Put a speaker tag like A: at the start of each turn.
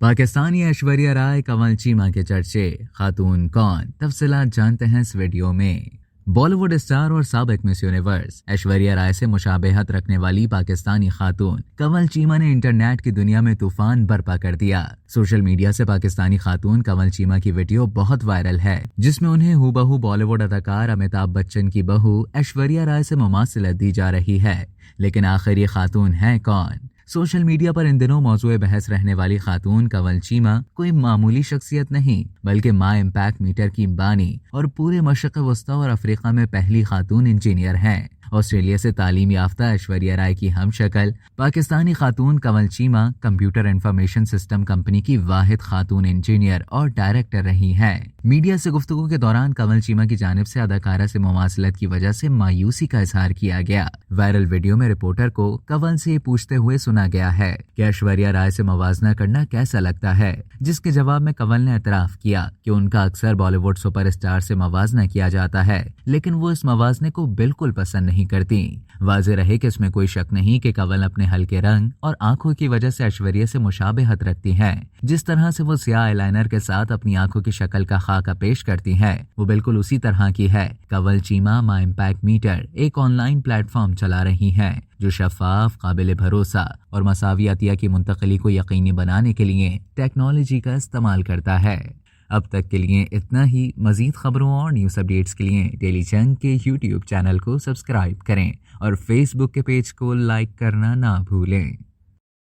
A: पाकिस्तानी ऐश्वर्या राय कंवल चीमा के चर्चे, खातून कौन, तफसीलात जानते हैं इस वीडियो में। बॉलीवुड स्टार और साबिक मिस यूनिवर्स ऐश्वर्या राय से मुशाबहत रखने वाली पाकिस्तानी खातून कंवल चीमा ने इंटरनेट की दुनिया में तूफान बर्पा कर दिया। सोशल मीडिया से पाकिस्तानी खातून कंवल चीमा की वीडियो बहुत वायरल है, जिसमें उन्हें हूबहू बॉलीवुड अदाकार अमिताभ बच्चन की बहू ऐश्वर्या राय से मुमासिलत दी जा रही है। लेकिन आखिर ये खातून है कौन? सोशल मीडिया पर इन दिनों मौजूए बहस रहने वाली खातून कंवल चीमा कोई मामूली शख्सियत नहीं, बल्कि माई इम्पैक्ट मीटर की बानी और पूरे मशरक़ वस्ता और अफ्रीका में पहली खातून इंजीनियर हैं। ऑस्ट्रेलिया से तालीम याफ्ता ऐश्वर्या राय की हमशक्ल पाकिस्तानी खातून Kanwal Cheema computer information system company की वाहिद खातून इंजीनियर और डायरेक्टर रही हैं। मीडिया से गुफ्तगू के दौरान कंवल चीमा की जानिब से अदाकारा से मुमासलत की वजह से मायूसी का इजहार किया गया। वायरल वीडियो में रिपोर्टर को कंवल से पूछते हुए सुना गया है कि ऐश्वर्या राय से मुवाजना करना कैसा लगता है, जिसके जवाब में कंवल ने एतराफ किया कि उनका अक्सर बॉलीवुड सुपरस्टार से मुवाजना किया जाता है, लेकिन वो इस मुवाजने को बिल्कुल पसंद नहीं करती। वाज़ेह रहे कि इसमें कोई शक नहीं कि कंवल अपने हल्के रंग और आंखों की वजह से ऐश्वर्या से मुशाबहत रखती हैं। जिस तरह से वो स्याह आईलाइनर के साथ अपनी आंखों की शक्ल का खाका पेश करती हैं, वो बिल्कुल उसी तरह की है। कंवल चीमा माई इम्पैक्ट मीटर एक ऑनलाइन प्लेटफॉर्म चला रही हैं, जो शफाफ, काबिल भरोसा और मसावियातिया की मुंतकली को यकीनी बनाने के लिए टेक्नोलॉजी का इस्तेमाल करता है। अब तक के लिए इतना ही। मजीद खबरों और न्यूज़ अपडेट्स के लिए डेली चंग के यूट्यूब चैनल को सब्सक्राइब करें और फेसबुक के पेज को लाइक करना ना भूलें।